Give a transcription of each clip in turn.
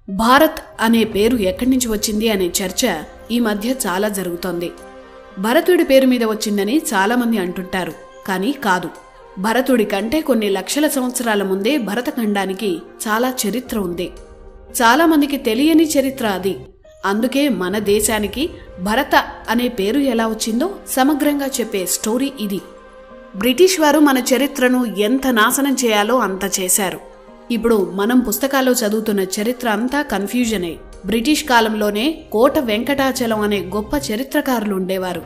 భారత్ అనే పేరు ఎక్కడి నుంచి వచ్చింది అనే చర్చ ఈ మధ్య చాలా జరుగుతోంది. భరతుడి పేరు మీద వచ్చిందని చాలామంది అంటుంటారు. కానీ కాదు. భరతుడి కంటే కొన్ని లక్షల సంవత్సరాల ముందే భరతఖండానికి చాలా చరిత్ర ఉంది. చాలామందికి తెలియని చరిత్ర అది. అందుకే మన దేశానికి భరత అనే పేరు ఎలా వచ్చిందో సమగ్రంగా చెప్పే స్టోరీ ఇది. బ్రిటిష్ వారు మన చరిత్రను ఎంత నాశనం చేయాలో అంత చేశారు. ఇప్పుడు మనం పుస్తకాల్లో చదువుతున్న చరిత్ర అంతా కన్ఫ్యూజనే. బ్రిటిష్ కాలంలోనే కోట వెంకటాచలం అనే గొప్ప చరిత్రకారులు ఉండేవారు.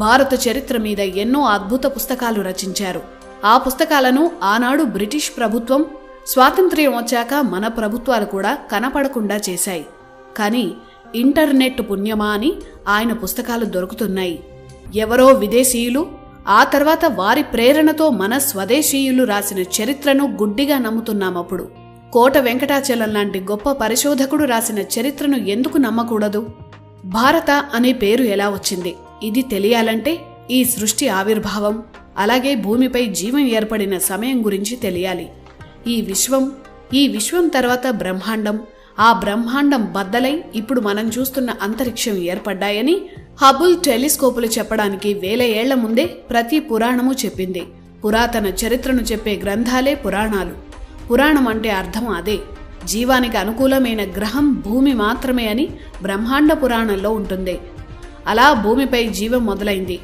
భారత చరిత్ర మీద ఎన్నో అద్భుత పుస్తకాలు రచించారు. ఆ పుస్తకాలను ఆనాడు బ్రిటిష్ ప్రభుత్వం స్వాతంత్ర్యం వచ్చాక మన ప్రభుత్వాలు కూడా కనపడకుండా చేశాయి. కానీ ఇంటర్నెట్ పుణ్యమా అని ఆయన పుస్తకాలు దొరుకుతున్నాయి. ఎవరో విదేశీయులు ఆ తర్వాత వారి ప్రేరణతో మన స్వదేశీయులు రాసిన చరిత్రను గుడ్డిగా నమ్ముతున్నామప్పుడు. కోట వెంకటాచలం లాంటి గొప్ప పరిశోధకుడు రాసిన చరిత్రను ఎందుకు నమ్మకూడదు? భారత అనే పేరు ఎలా వచ్చింది? ఇది తెలియాలంటే ఈ సృష్టి ఆవిర్భావం, అలాగే భూమిపై జీవం ఏర్పడిన సమయం గురించి తెలియాలి. ఈ విశ్వం తర్వాత బ్రహ్మాండం, ఆ బ్రహ్మాండం బద్దలై ఇప్పుడు మనం చూస్తున్న అంతరిక్షం ఏర్పడ్డాయని హబుల్ టెలిస్కోపులు చెప్పడానికి 1000 ఏళ్ల ముందే ప్రతి పురాణము చెప్పింది. పురాతన చరిత్రను చెప్పే గ్రంథాలే పురాణాలు. పురాణం అంటే అర్థం అదే. జీవానికి అనుకూలమైన గ్రహం భూమి మాత్రమే అని బ్రహ్మాండ పురాణంలో ఉంటుంది. అలా భూమిపై జీవం మొదలైంది.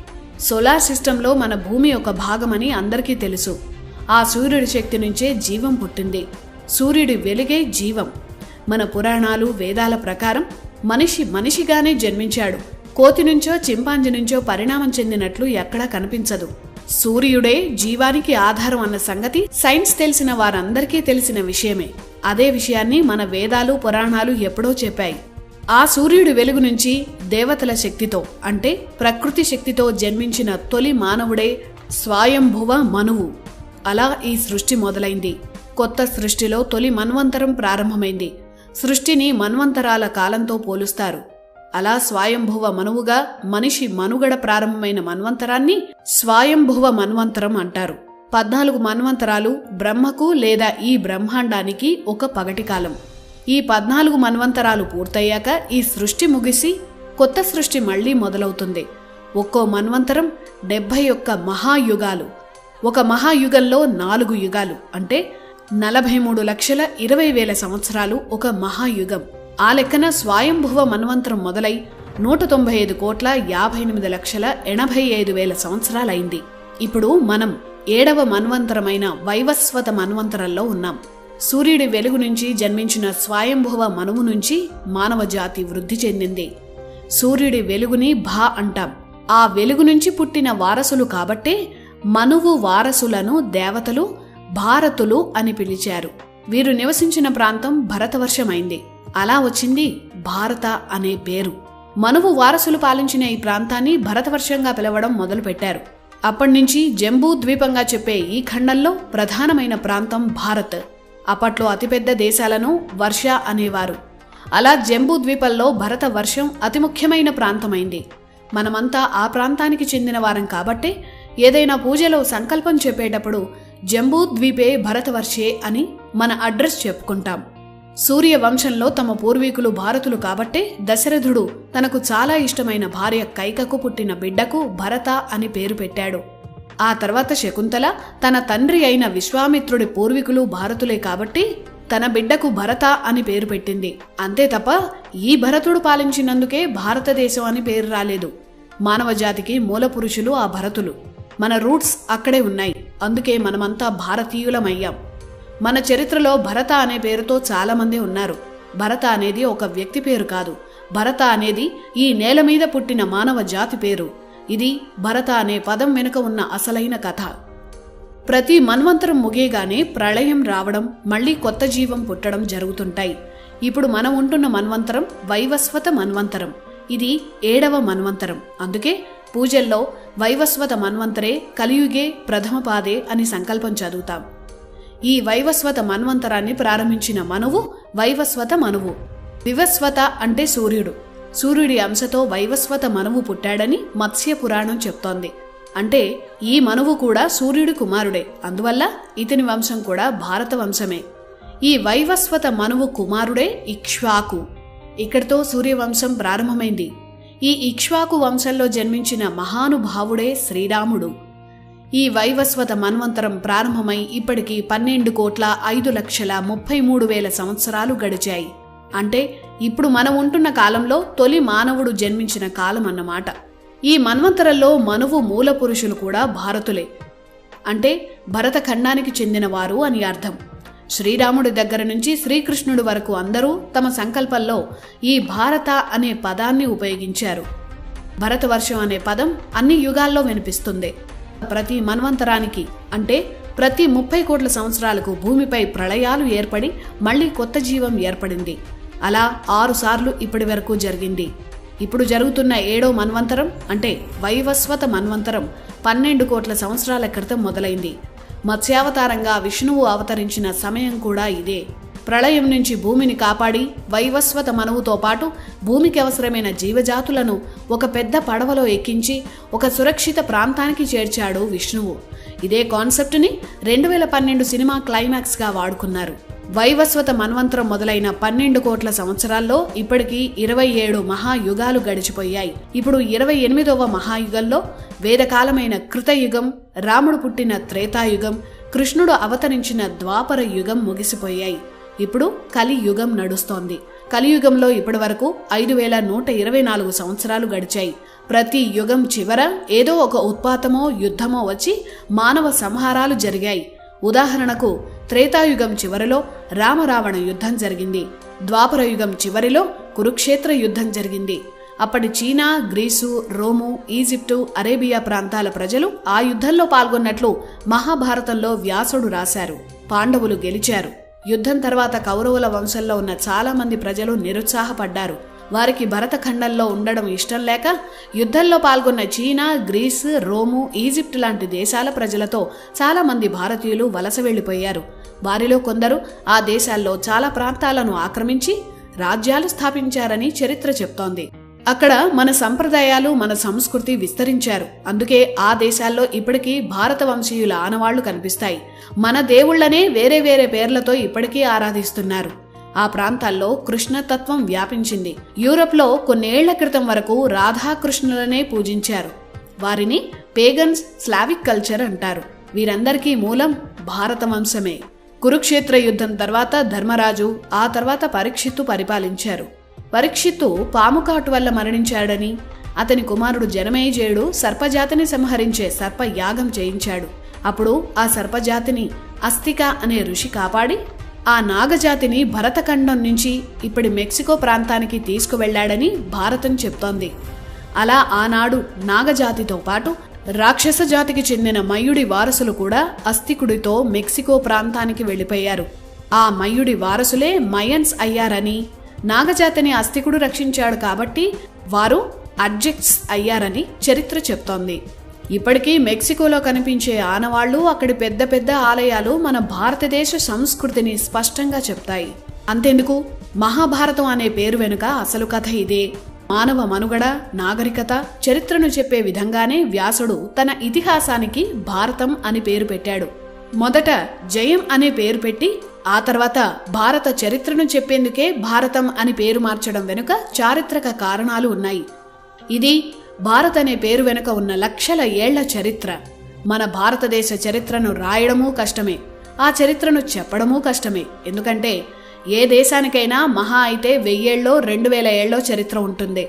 సోలార్ సిస్టంలో మన భూమి ఒక భాగమని అందరికీ తెలుసు. ఆ సూర్యుడి శక్తి నుంచే జీవం పుట్టింది. సూర్యుడి వెలుగే జీవం. మన పురాణాలు వేదాల ప్రకారం మనిషిగానే జన్మించాడు. కోతి నుంచో చింపాంజీ నుంచో పరిణామం చెందినట్లు ఎక్కడా కనిపించదు. సూర్యుడే జీవానికి ఆధారం అన్న సంగతి సైన్స్ తెలిసిన వారందరికీ తెలిసిన విషయమే. అదే విషయాన్ని మన వేదాలు పురాణాలు ఎప్పుడో చెప్పాయి. ఆ సూర్యుడి వెలుగు నుంచి దేవతల శక్తితో అంటే ప్రకృతి శక్తితో జన్మించిన తొలి మానవుడే స్వయంభువ మనువు. అలా ఈ సృష్టి మొదలైంది. కొత్త సృష్టిలో తొలి మన్వంతరం ప్రారంభమైంది. సృష్టిని మన్వంతరాల కాలంతో పోలుస్తారు. అలా స్వయంభువ మనువుగా మనిషి మనుగడ ప్రారంభమైన మన్వంతరాన్ని స్వయంభువ మన్వంతరం అంటారు. 14 మన్వంతరాలు బ్రహ్మకు లేదా ఈ బ్రహ్మాండానికి ఒక పగటి కాలం. ఈ 14 మన్వంతరాలు పూర్తయ్యాక ఈ సృష్టి ముగిసి కొత్త సృష్టి మళ్లీ మొదలవుతుంది. ఒక్కో మన్వంతరం 71 మహాయుగాలు. ఒక మహాయుగంలో 4 యుగాలు అంటే 43,20,000 సంవత్సరాలు ఒక మహాయుగం. ఆ లెక్కన స్వయంభువ మన్వంతరం మొదలై 195,58,85,000 సంవత్సరాలైంది. ఇప్పుడు మనం 7వ మన్వంతరమైన వైవస్వత మన్వంతరంలో ఉన్నాం. సూర్యుడి వెలుగు నుంచి జన్మించిన స్వయంభువ మనువు నుంచి మానవ జాతి వృద్ధి చెందింది. సూర్యుడి వెలుగుని భా అంటాం. ఆ వెలుగు నుంచి పుట్టిన వారసులు కాబట్టే మనువు వారసులను దేవతలు భారతులు అని పిలిచారు. వీరు నివసించిన ప్రాంతం భరతవర్షమైంది. అలా వచ్చింది భారత అనే పేరు. మనువు వారసులు పాలించిన ఈ ప్రాంతాన్ని భరతవర్షంగా పిలవడం మొదలుపెట్టారు. అప్పటినుంచి జంబూ ద్వీపంగా చెప్పే ఈ ఖండంలో ప్రధానమైన ప్రాంతం భారత్. అప్పట్లో అతిపెద్ద దేశాలను వర్ష అనేవారు. అలా జంబూ ద్వీపంలో భరత వర్షం అతి ముఖ్యమైన ప్రాంతమైంది. మనమంతా ఆ ప్రాంతానికి చెందిన వారం కాబట్టే ఏదైనా పూజలో సంకల్పం చెప్పేటప్పుడు జంబూ ద్వీపే భరతవర్షే అని మన అడ్రస్ చెప్పుకుంటాం. సూర్య వంశంలో తమ పూర్వీకులు భారతులు కాబట్టే దశరథుడు తనకు చాలా ఇష్టమైన భార్య కైకకు పుట్టిన బిడ్డకు భరత అని పేరు పెట్టాడు. ఆ తర్వాత శకుంతల తన తండ్రి అయిన విశ్వామిత్రుడి పూర్వీకులు భారతులే కాబట్టి తన బిడ్డకు భరత అని పేరు పెట్టింది. అంతే తప్ప ఈ భరతుడు పాలించినందుకే భారతదేశం అని పేరు రాలేదు. మానవ జాతికి మూల పురుషులు ఆ భరతులు. మన రూట్స్ అక్కడే ఉన్నాయి. అందుకే మనమంతా భారతీయులమయ్యాం. మన చరిత్రలో భరత అనే పేరుతో చాలామంది ఉన్నారు. భరత అనేది ఒక వ్యక్తి పేరు కాదు. భరత అనేది ఈ నేల మీద పుట్టిన మానవ జాతి పేరు. ఇది భరత అనే పదం వెనుక ఉన్న అసలైన కథ. ప్రతి మన్వంతరం ముగియగానే ప్రళయం రావడం, మళ్లీ కొత్త జీవం పుట్టడం జరుగుతుంటాయి. ఇప్పుడు మనం ఉంటున్న మన్వంతరం వైవస్వత మన్వంతరం. ఇది 7వ మన్వంతరం. అందుకే పూజల్లో వైవస్వత మన్వంతరే కలియుగే ప్రథమ పాదే అని సంకల్పం చదువుతాం. ఈ వైవస్వత మన్వంతరాన్ని ప్రారంభించిన మనువు వైవస్వత మనువు. వివస్వత అంటే సూర్యుడు. సూర్యుడి అంశతో వైవస్వత మనువు పుట్టాడని మత్స్య పురాణం చెప్తోంది. అంటే ఈ మనువు కూడా సూర్యుడి కుమారుడే. అందువల్ల ఇతని వంశం కూడా భారత వంశమే. ఈ వైవస్వత మనువు కుమారుడే ఇక్ష్వాకు. ఇక్కడితో సూర్యవంశం ప్రారంభమైంది. ఈ ఇక్ష్వాకు వంశంలో జన్మించిన మహానుభావుడే శ్రీరాముడు. ఈ వైవస్వత మన్వంతరం ప్రారంభమై ఇప్పటికి 12,05,33,000 సంవత్సరాలు గడిచాయి. అంటే ఇప్పుడు మనం ఉంటున్న కాలంలో తొలి మానవుడు జన్మించిన కాలం అన్నమాట. ఈ మన్వంతరంలో మనువు మూల పురుషులు కూడా భారతులే, అంటే భరతఖండానికి చెందినవారు అని అర్థం. శ్రీరాముడి దగ్గర నుంచి శ్రీకృష్ణుడి వరకు అందరూ తమ సంకల్పంలో ఈ భారత అనే పదాన్ని ఉపయోగించారు. భరతవర్షం అనే పదం అన్ని యుగాల్లో వినిపిస్తుంది. ప్రతి మన్వంతరానికి అంటే ప్రతి 30 కోట్ల సంవత్సరాలకు భూమిపై ప్రళయాలు ఏర్పడి మళ్లీ కొత్త జీవం ఏర్పడింది. అలా 6 సార్లు ఇప్పటి వరకు జరిగింది. ఇప్పుడు జరుగుతున్న 7వ మన్వంతరం అంటే వైవస్వత మన్వంతరం 12 కోట్ల సంవత్సరాల క్రితం మొదలైంది. మత్స్యావతారంగా విష్ణువు అవతరించిన సమయం కూడా ఇదే. ప్రళయం నుంచి భూమిని కాపాడి వైవస్వత మనువుతో పాటు భూమికి అవసరమైన జీవజాతులను ఒక పెద్ద పడవలో ఎక్కించి ఒక సురక్షిత ప్రాంతానికి చేర్చాడు విష్ణువు. ఇదే కాన్సెప్ట్ని 2012 సినిమా క్లైమాక్స్గా వాడుకున్నారు. వైవస్వత మన్వంతరం మొదలైన 12 కోట్ల సంవత్సరాల్లో ఇప్పటికీ 27 మహాయుగాలు గడిచిపోయాయి. ఇప్పుడు 28వ మహాయుగంలో వేదకాలమైన కృతయుగం, రాముడు పుట్టిన త్రేతాయుగం, కృష్ణుడు అవతరించిన ద్వాపర యుగం ముగిసిపోయాయి. ఇప్పుడు కలియుగం నడుస్తోంది. కలియుగంలో ఇప్పటి వరకు 5,124 సంవత్సరాలు గడిచాయి. ప్రతి యుగం చివర ఏదో ఒక ఉత్పాతమో యుద్ధమో వచ్చి మానవ సంహారాలు జరిగాయి. ఉదాహరణకు త్రేతాయుగం చివరిలో రామరావణ యుద్ధం జరిగింది. ద్వాపర యుగం చివరిలో కురుక్షేత్ర యుద్ధం జరిగింది. అప్పటి చీనా, గ్రీసు, రోము, ఈజిప్టు, అరేబియా ప్రాంతాల ప్రజలు ఆ యుద్ధంలో పాల్గొన్నట్లు మహాభారతంలో వ్యాసుడు రాశారు. పాండవులు గెలిచారు. యుద్ధం తర్వాత కౌరవుల వంశంలో ఉన్న చాలా మంది ప్రజలు నిరుత్సాహపడ్డారు. వారికి భరతఖండంలో ఉండడం ఇష్టం లేక యుద్ధంలో పాల్గొన్న చీనా, గ్రీస్, రోము, ఈజిప్ట్ లాంటి దేశాల ప్రజలతో చాలా మంది భారతీయులు వలస వెళ్లిపోయారు. వారిలో కొందరు ఆ దేశాల్లో చాలా ప్రాంతాలను ఆక్రమించి రాజ్యాలు స్థాపించారని చరిత్ర చెప్తోంది. అక్కడ మన సంప్రదాయాలు, మన సంస్కృతి విస్తరించారు. అందుకే ఆ దేశాల్లో ఇప్పటికీ భారత వంశీయుల ఆనవాళ్లు కనిపిస్తాయి. మన దేవుళ్లనే వేరే వేరే పేర్లతో ఇప్పటికీ ఆరాధిస్తున్నారు. ఆ ప్రాంతాల్లో కృష్ణతత్వం వ్యాపించింది. యూరప్లో కొన్నేళ్ల క్రితం వరకు రాధాకృష్ణులనే పూజించారు. వారిని పేగన్స్, స్లావిక్ కల్చర్ అంటారు. వీరందరికీ మూలం భారత వంశమే. కురుక్షేత్ర యుద్ధం తర్వాత ధర్మరాజు, ఆ తర్వాత పరీక్షిత్తు పరిపాలించారు. పరీక్షిత్తు పాముకాటు వల్ల మరణించాడని, అతని కుమారుడు జనమేజయుడు సర్పజాతిని సంహరించే సర్పయాగం చేయించాడు. అప్పుడు ఆ సర్పజాతిని అస్తిక అనే ఋషి కాపాడి ఆ నాగజాతిని భరతఖండం నుంచి ఇప్పటి మెక్సికో ప్రాంతానికి తీసుకువెళ్లాడని భారతం చెప్తోంది. అలా ఆనాడు నాగజాతితో పాటు రాక్షస జాతికి చెందిన మయుడి వారసులు కూడా అస్తికుడితో మెక్సికో ప్రాంతానికి వెళ్లిపోయారు. ఆ మయుడి వారసులే మయన్స్ అయ్యారని, నాగజాతిని అస్తికుడు రక్షించాడు కాబట్టి వారు అడ్జెక్ట్స్ అయ్యారని చరిత్ర చెప్తోంది. ఇప్పటికీ మెక్సికోలో కనిపించే ఆనవాళ్లు, అక్కడి పెద్ద పెద్ద ఆలయాలు మన భారతదేశ సంస్కృతిని స్పష్టంగా చెప్తాయి. అంతెందుకు, మహాభారతం అనే పేరు వెనుక అసలు కథ ఇదే. మానవ మనుగడ, నాగరికత, చరిత్రను చెప్పే విధంగానే వ్యాసుడు తన ఇతిహాసానికి భారతం అని పేరు పెట్టాడు. మొదట జయం అనే పేరు పెట్టి ఆ తర్వాత భారత చరిత్రను చెప్పేందుకే భారతం అని పేరు మార్చడం వెనుక చారిత్రక కారణాలు ఉన్నాయి. ఇది భారత్ అనే పేరు వెనుక ఉన్న లక్షల ఏళ్ల చరిత్ర. మన భారతదేశ చరిత్రను రాయడమూ కష్టమే, ఆ చరిత్రను చెప్పడమూ కష్టమే. ఎందుకంటే ఏ దేశానికైనా మహా అయితే 1000 ఏళ్ళో 2000 ఏళ్ళో చరిత్ర ఉంటుంది.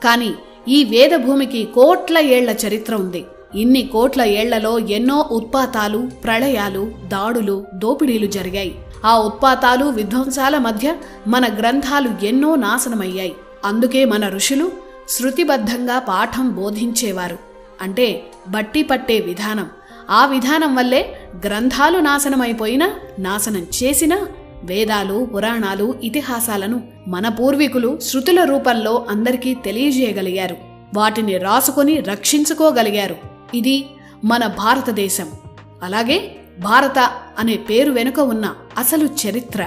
కానీ ఈ వేద భూమికి కోట్ల ఏళ్ల చరిత్ర ఉంది. ఇన్ని కోట్ల ఏళ్లలో ఎన్నో ఉత్పాతాలు, ప్రళయాలు, దాడులు, దోపిడీలు జరిగాయి. ఆ ఉత్పాతాలు, విధ్వంసాల మధ్య మన గ్రంథాలు ఎన్నో నాశనమయ్యాయి. అందుకే మన ఋషులు శృతిబద్ధంగా పాఠం బోధించేవారు. అంటే బట్టి పట్టే విధానం. ఆ విధానం వల్లే గ్రంథాలు నాశనమైపోయినా, నాశనం చేసినా వేదాలు, పురాణాలు, ఇతిహాసాలను మన పూర్వీకులు శృతుల రూపంలో అందరికీ తెలియజేయగలిగారు. వాటిని రాసుకొని రక్షించుకోగలిగారు. ఇది మన భారతదేశం. అలాగే భారత అనే పేరు వెనుక ఉన్న అసలు చరిత్ర.